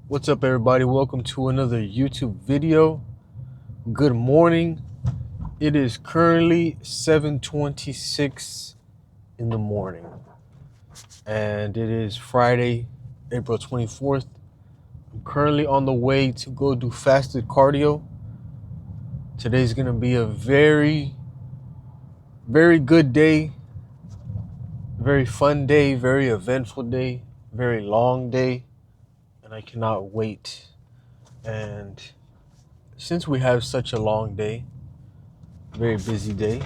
What's up, everybody? Welcome to another YouTube video. Good morning. It is currently 7:26 in the morning, and it is Friday, April 24th. I'm currently on the way to go do fasted cardio. Today's gonna be a very, very good day, very fun day, very eventful day, very long day, and I cannot wait. And since we have such a long day, very busy day,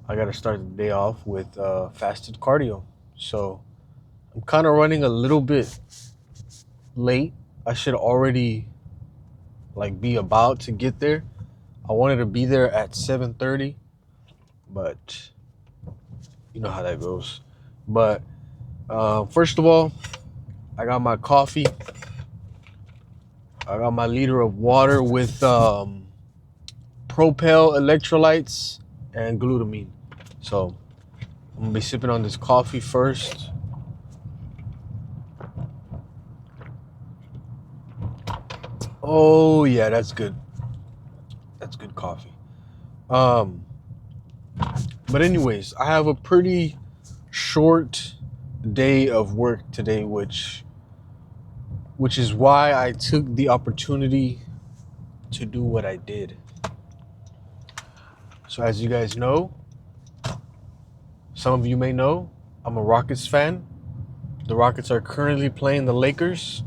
I got to start the day off with fasted cardio. So I'm kind of running a little bit late. I should already be about to get there. I wanted to be there at 7:30, but you know how that goes. But first of all, I got my coffee. I got my liter of water with Propel electrolytes and glutamine. So I'm gonna be sipping on this coffee first. Oh yeah, that's good. That's good coffee. But anyways, I have a pretty short day of work today, which is why I took the opportunity to do what I did. So as you guys know, some of you may know, I'm a Rockets fan. The Rockets are currently playing the Lakers,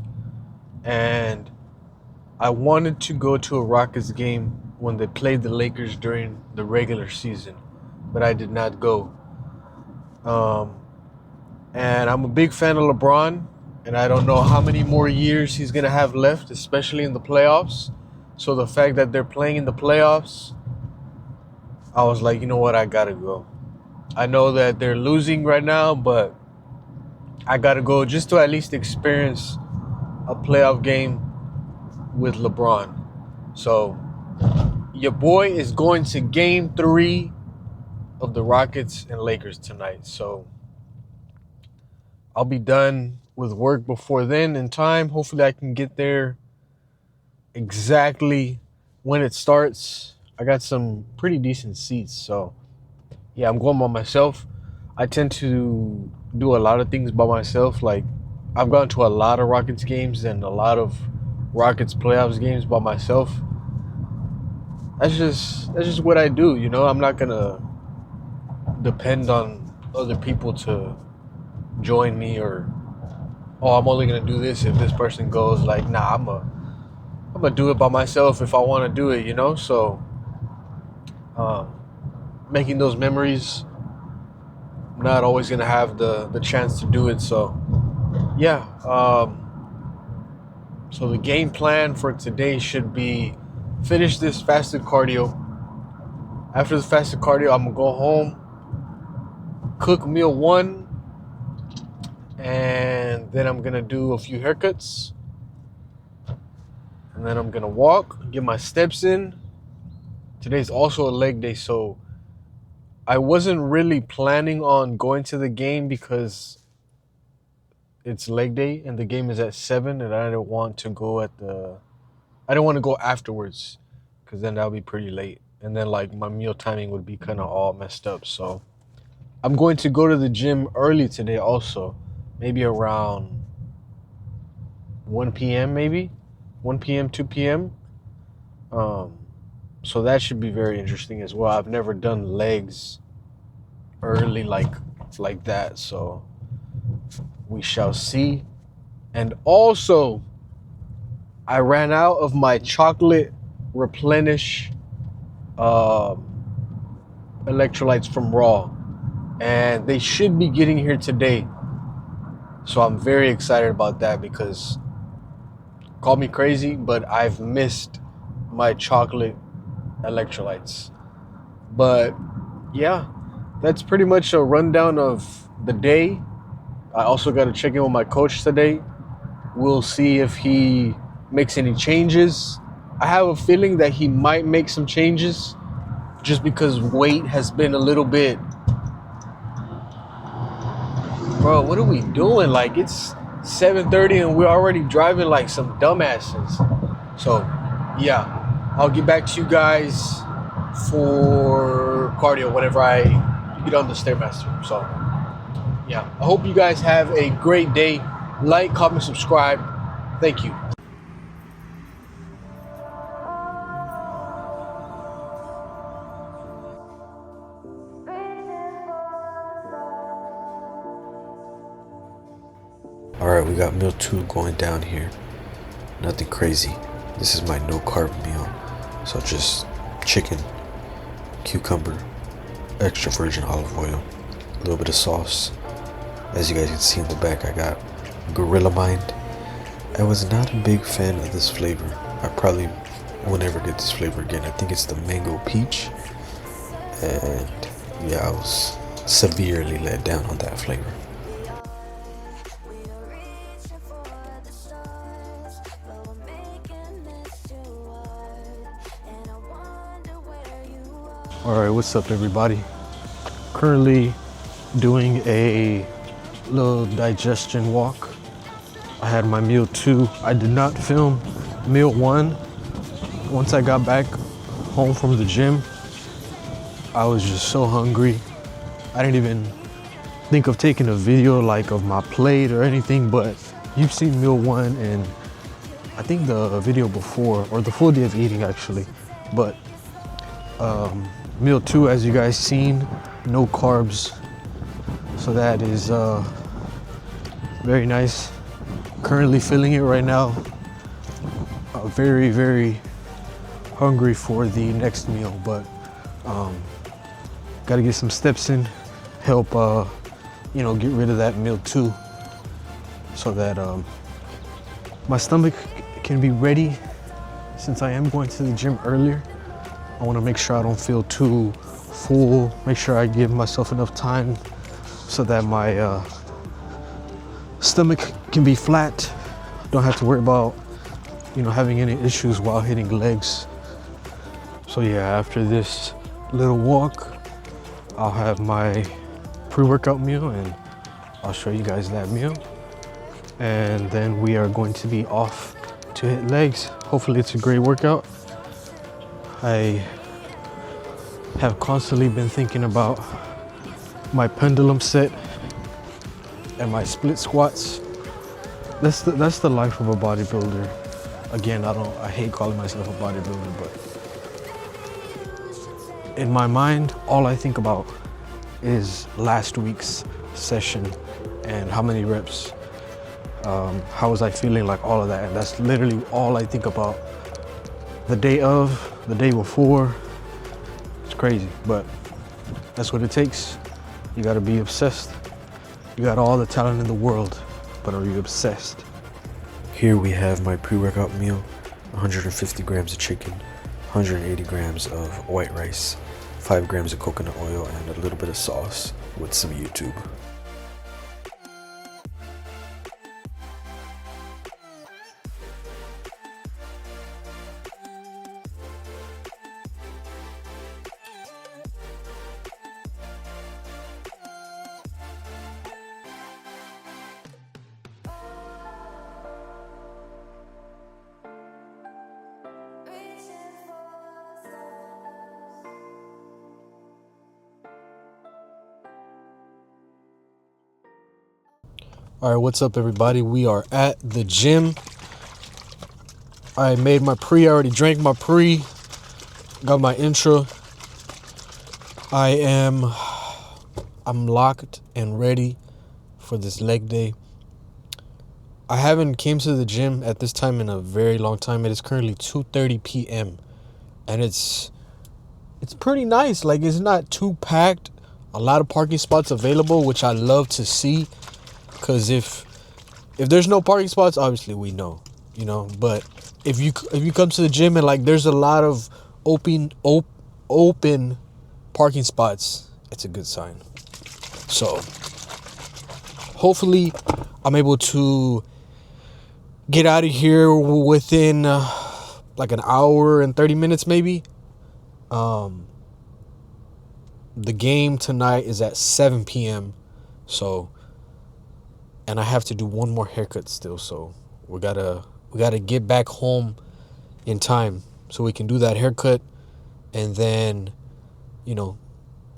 and I wanted to go to a Rockets game when they played the Lakers during the regular season, but I did not go. And I'm a big fan of LeBron, and I don't know how many more years he's going to have left, especially in the playoffs. So the fact that they're playing in the playoffs, I was like, you know what, I got to go. I know that they're losing right now, but I got to go just to at least experience a playoff game with LeBron. So your boy is going to game 3 of the Rockets and Lakers tonight. So I'll be done with work before then in time. Hopefully I can get there exactly when it starts. I got some pretty decent seats. So yeah, I'm going by myself. I tend to do a lot of things by myself. Like I've gone to a lot of Rockets games and a lot of Rockets playoffs games by myself. That's just what I do, you know. I'm not gonna depend on other people to join me, or I'm only gonna do this if this person goes. Like, nah, I'm gonna do it by myself if I want to do it, you know. So making those memories, I'm not always gonna have the chance to do it. So yeah, so the game plan for today should be finish this fasted cardio. After the fasted cardio, I'm gonna go home, cook meal 1, and then I'm gonna do a few haircuts, and then I'm gonna walk, get my steps in. Today's also a leg day, so I wasn't really planning on going to the game because it's leg day and the game is at 7, and I didn't want to go afterwards because then that would be pretty late, and then like my meal timing would be kind of all messed up. So I'm going to go to the gym early today also, maybe around 1 p.m. maybe 1 p.m. 2 p.m. So that should be very interesting as well. I've never done legs early like that, so we shall see. And also, I ran out of my chocolate replenish electrolytes from Raw, and they should be getting here today. So I'm very excited about that because, call me crazy, but I've missed my chocolate electrolytes. But yeah, that's pretty much a rundown of the day. I also got to check in with my coach today. We'll see if he makes any changes. I have a feeling that he might make some changes just because weight has been a little bit... Bro, what are we doing? Like, it's 7:30 and we're already driving like some dumbasses. So yeah, I'll get back to you guys for cardio whenever I get on the Stairmaster. So yeah, I hope you guys have a great day. Like, comment, subscribe. Thank you. Alright, we got meal 2 going down here. Nothing crazy. This is my no carb meal. So just chicken, cucumber, extra virgin olive oil, a little bit of sauce. As you guys can see in the back, I got Gorilla Mind. I was not a big fan of this flavor. I probably will never get this flavor again. I think it's the mango peach. And yeah, I was severely let down on that flavor. Alright, what's up everybody? Currently doing a little digestion walk. I had my meal 2. I did not film meal 1. Once I got back home from the gym, I was just so hungry. I didn't even think of taking a video like of my plate or anything, but you've seen meal 1 and I think the video before, or the full day of eating actually. But meal 2, as you guys seen, no carbs. So that is very nice. Currently feeling it right now. Very, very hungry for the next meal, but gotta get some steps in, help get rid of that meal 2 so that my stomach can be ready. Since I am going to the gym earlier, I want to make sure I don't feel too full, make sure I give myself enough time so that my stomach can be flat. Don't have to worry about having any issues while hitting legs. So yeah, after this little walk, I'll have my pre-workout meal and I'll show you guys that meal, and then we are going to be off to hit legs. Hopefully it's a great workout. I have constantly been thinking about my pendulum set and my split squats. That's the life of a bodybuilder. Again, I hate calling myself a bodybuilder, but in my mind, all I think about is last week's session and how many reps, how was I feeling, like all of that. And that's literally all I think about. The day of, the day before, it's crazy, but that's what it takes. You gotta be obsessed. You got all the talent in the world, but are you obsessed? Here we have my pre-workout meal: 150 grams of chicken, 180 grams of white rice, 5 grams of coconut oil, and a little bit of sauce with some YouTube. All right, what's up everybody? We are at the gym. I made my pre, I already drank my pre, got my intro. I'm locked and ready for this leg day. I haven't came to the gym at this time in a very long time. It is currently 2:30 p.m. and it's pretty nice. Like, it's not too packed. A lot of parking spots available, which I love to see. Because if there's no parking spots, obviously we know, but if you come to the gym and like there's a lot of open parking spots, it's a good sign. So hopefully I'm able to get out of here within like an hour and 30 minutes maybe. The game tonight is at 7 p.m. So and I have to do one more haircut still. So we gotta get back home in time so we can do that haircut, and then, you know,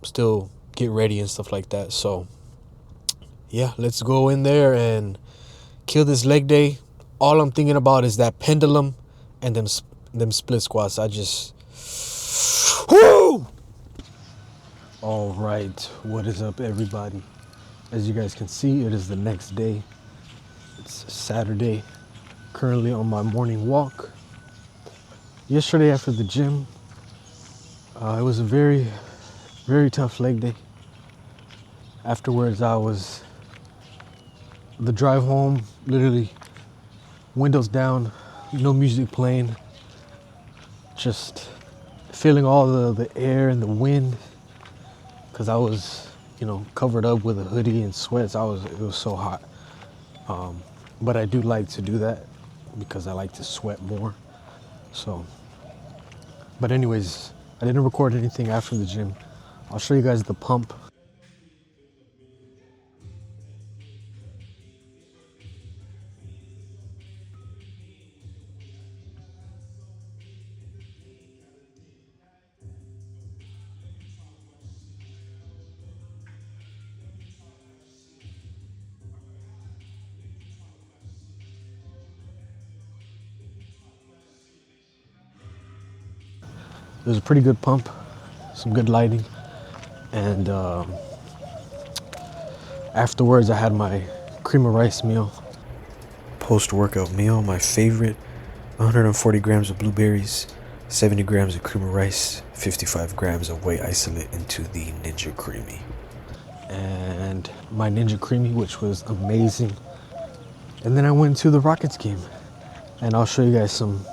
still get ready and stuff like that. So yeah, let's go in there and kill this leg day. All I'm thinking about is that pendulum and them split squats. I just woo! All right, what is up, everybody? As you guys can see, it is the next day. It's Saturday. Currently on my morning walk. Yesterday after the gym, it was a very, very tough leg day. Afterwards, the drive home, literally windows down, no music playing, just feeling all the air and the wind, because I was, covered up with a hoodie and sweats. It was so hot. But I do like to do that because I like to sweat more. So, but anyways, I didn't record anything after the gym. I'll show you guys the pump. It was a pretty good pump, some good lighting, and afterwards I had my cream of rice meal. Post-workout meal, my favorite: 140 grams of blueberries, 70 grams of cream of rice, 55 grams of whey isolate into the Ninja Creamy. And my Ninja Creamy, which was amazing. And then I went to the Rockets game, and I'll show you guys some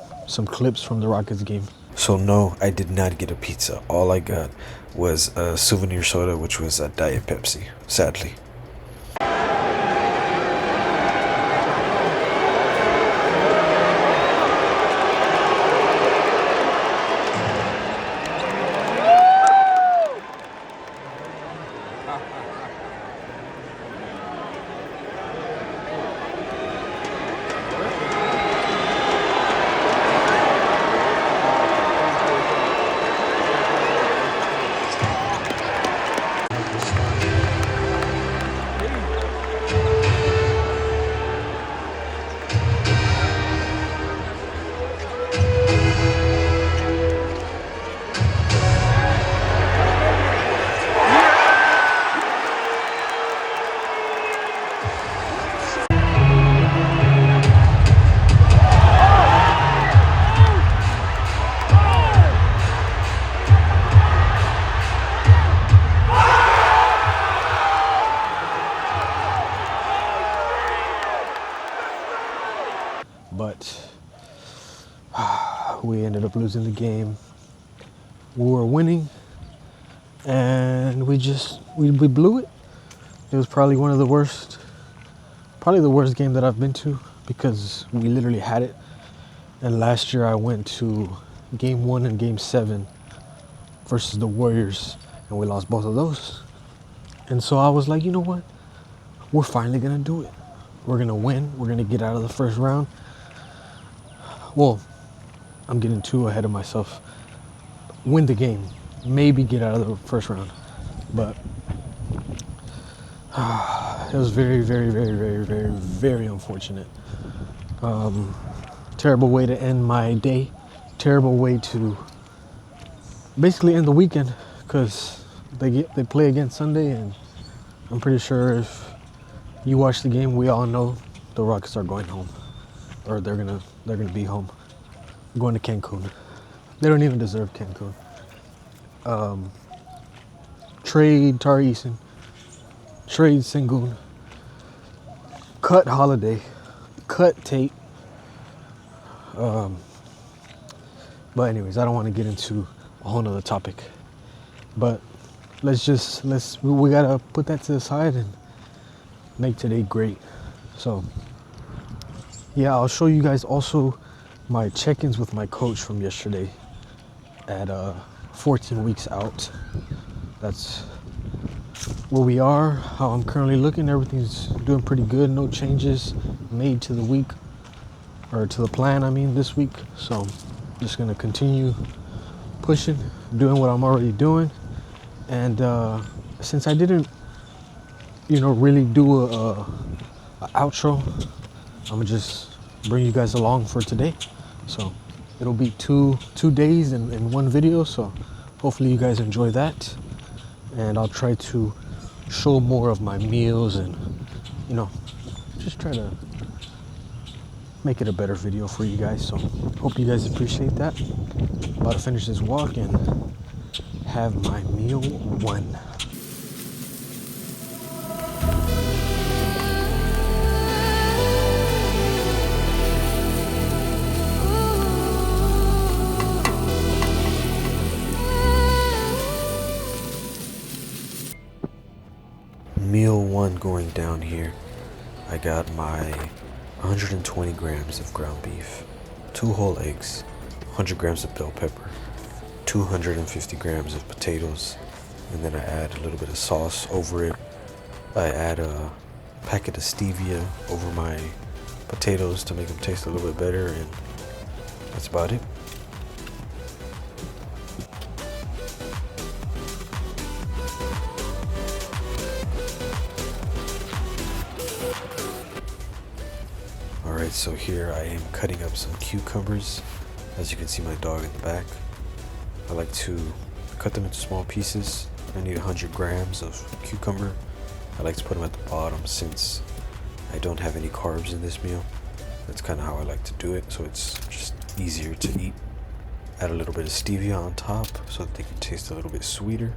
clips from the Rockets game. So no, I did not get a pizza. All I got was a souvenir soda, which was a Diet Pepsi, sadly. But we ended up losing the game. We were winning, and we blew it. It was probably the worst game that I've been to, because we literally had it. And last year I went to game 1 and game 7 versus the Warriors, and we lost both of those. And so I was like, you know what? We're finally gonna do it. We're gonna win. We're gonna get out of the first round. Well, I'm getting too ahead of myself. Win the game, maybe get out of the first round. But it was very, very, very, very, very, very unfortunate. Terrible way to end my day. Terrible way to basically end the weekend, because they play again Sunday, and I'm pretty sure if you watch the game, we all know the Rockets are going home, or they're gonna be home, going to Cancun. They don't even deserve Cancun. Trade Tari Eason, trade Sengun, cut Holiday, cut Tate. But anyways, I don't want to get into a whole nother topic. But we gotta put that to the side and make today great. So yeah, I'll show you guys also my check-ins with my coach from yesterday at 14 weeks out. That's where we are, how I'm currently looking. Everything's doing pretty good. No changes made to the week, or to the plan, I mean, this week. So I'm just gonna continue pushing, doing what I'm already doing. And since I didn't, really do a outro, I'm gonna just bring you guys along for today. So it'll be two days in one video. So hopefully you guys enjoy that. And I'll try to show more of my meals and, just try to make it a better video for you guys. So hope you guys appreciate that. About to finish this walk and have my meal one. Meal one going down here. I got my 120 grams of ground beef, 2 whole eggs, 100 grams of bell pepper, 250 grams of potatoes, and then I add a little bit of sauce over it. I add a packet of stevia over my potatoes to make them taste a little bit better, and that's about it. Alright, so here I am cutting up some cucumbers. As you can see, my dog in the back. I like to cut them into small pieces. I need 100 grams of cucumber. I like to put them at the bottom since I don't have any carbs in this meal. That's kind of how I like to do it, so it's just easier to eat. Add a little bit of stevia on top so that they can taste a little bit sweeter.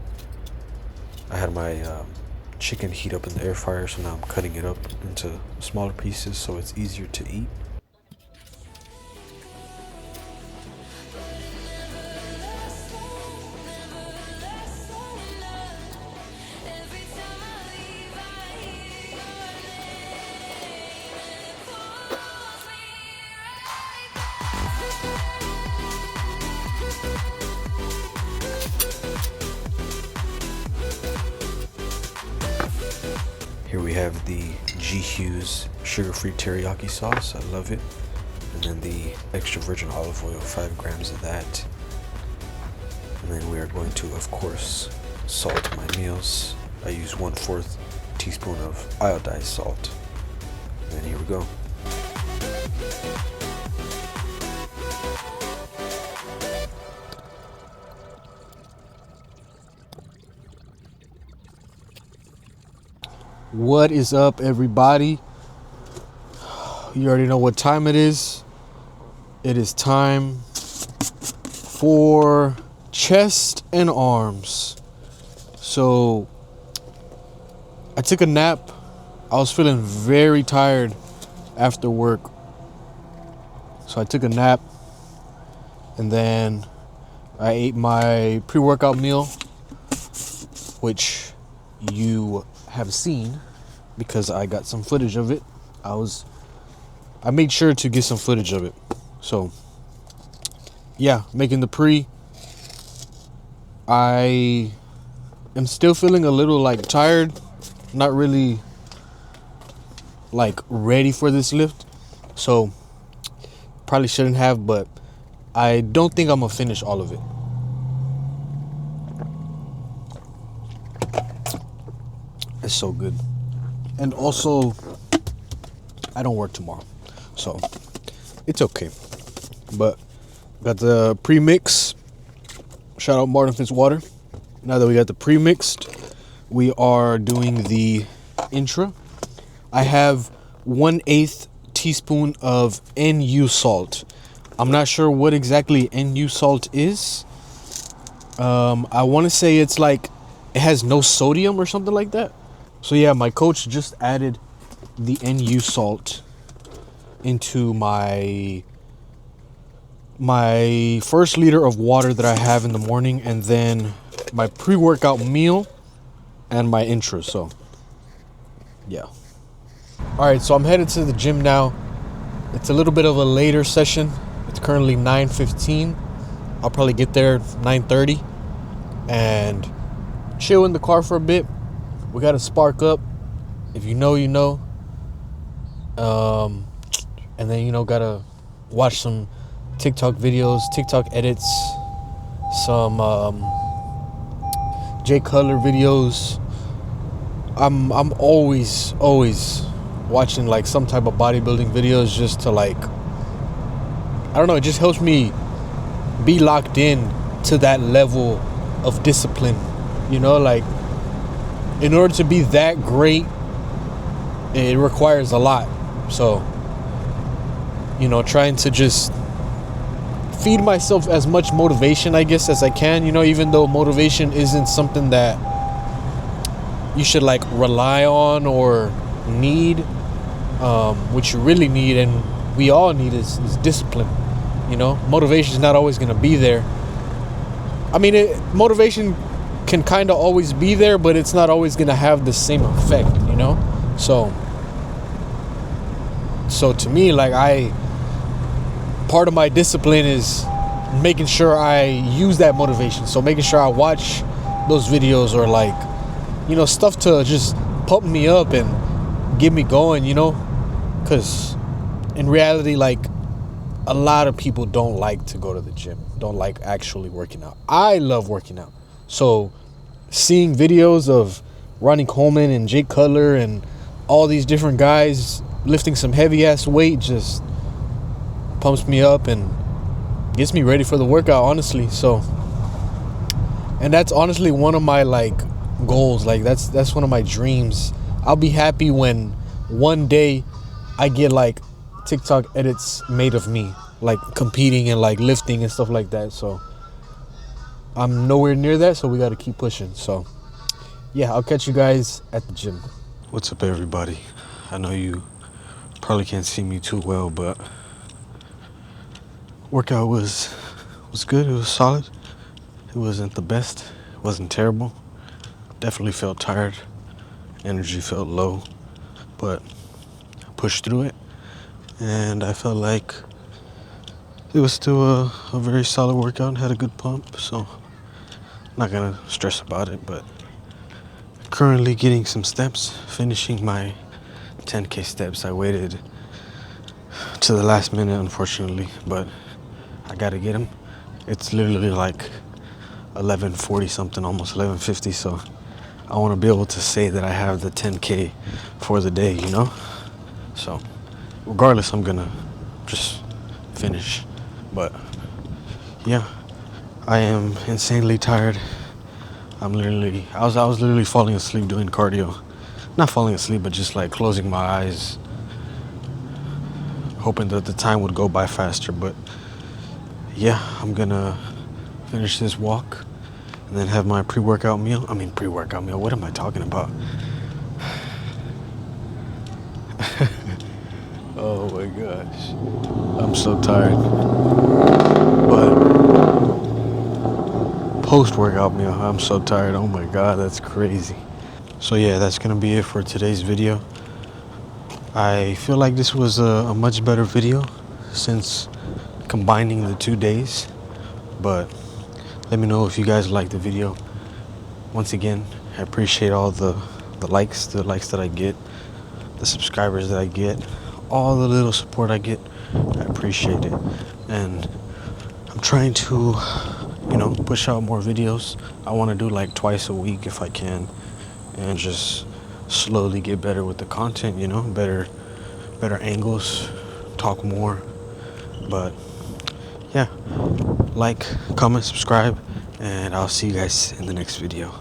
I had my chicken heat up in the air fryer, so now I'm cutting it up into smaller pieces so it's easier to eat. Here we have the G. Hughes sugar-free teriyaki sauce. I love it. And then the extra virgin olive oil, 5 grams of that. And then we are going to, of course, salt my meals. I use 1/4 teaspoon of iodized salt. And then here we go. What is up, everybody? You already know what time it is. It is time for chest and arms. So I took a nap. I was feeling very tired after work. So I took a nap and then I ate my pre-workout meal, which you have seen because I got some footage of it. I made sure to get some footage of it. So yeah, making the pre. I am still feeling a little tired, not really ready for this lift. So probably shouldn't have, but I don't think I'm gonna finish all of it. It's so good. And also, I don't work tomorrow, so it's okay. But got the pre-mix. Shout out Martin Fitzwater. Now that we got the pre-mixed, we are doing the intra. I have 1/8 teaspoon of NU salt. I'm not sure what exactly NU salt is. I want to say it's it has no sodium or something like that. So yeah, my coach just added the NU salt into my first liter of water that I have in the morning, and then my pre-workout meal and my intra. So yeah. All right, so I'm headed to the gym now. It's a little bit of a later session. It's currently 9:15. I'll probably get there 9:30 and chill in the car for a bit, We got to spark up. If you know, you know. And then, you know, got to watch some TikTok videos, TikTok edits, some Jay Cutler videos. I'm always watching like some type of bodybuilding videos just to like, I don't know, it just helps me be locked in to that level of discipline. You know, like in order to be that great, it requires a lot. So, you know, trying to just feed myself as much motivation, I guess, as I can, you know, even though motivation isn't something that you should like rely on or need. What you really need, and we all need, is discipline. You know, motivation is not always going to be there. I mean, motivation can kind of always be there, but it's not always going to have the same effect, you know? So to me, like, part of my discipline is making sure I use that motivation. So making sure I watch those videos, or like, you know, stuff to just pump me up and get me going, you know? Because in reality, like, a lot of people don't like to go to the gym, don't like actually working out. I love working out. So seeing videos of Ronnie Coleman and Jake Cutler and all these different guys lifting some heavy ass weight just pumps me up and gets me ready for the workout, honestly. So, and that's honestly one of my like goals. Like that's one of my dreams. I'll be happy when one day I get like TikTok edits made of me, like competing and like lifting and stuff like that. So I'm nowhere near that, so we got to keep pushing. So yeah, I'll catch you guys at the gym. What's up, everybody? I know you probably can't see me too well, but workout was good. It was solid. It wasn't the best. It wasn't terrible. Definitely felt tired. Energy felt low, but I pushed through it, and I felt like it was still a very solid workout and had a good pump. So I'm not gonna stress about it, but currently getting some steps, finishing my 10K steps. I waited to the last minute, unfortunately, but I gotta get them. It's literally like 11:40 something, almost 11:50, so I want to be able to say that I have the 10K for the day, you know? So regardless, I'm gonna just finish. But yeah, I am insanely tired. I was literally falling asleep doing cardio. Not falling asleep, but just like closing my eyes, hoping that the time would go by faster. But yeah, I'm gonna finish this walk and then have my pre-workout meal. What am I talking about? Oh my gosh, I'm so tired. But post-workout meal, I'm so tired. Oh my god, that's crazy. So yeah, that's gonna be it for today's video. I feel like this was a much better video since combining the 2 days. But let me know if you guys liked the video. Once again, I appreciate all the likes that I get, the subscribers that I get, all the little support I get. I appreciate it. And I'm trying to, you know, push out more videos. I want to do like twice a week if I can, and just slowly get better with the content, you know, better angles, talk more. But yeah, like, comment, subscribe, and I'll see you guys in the next video.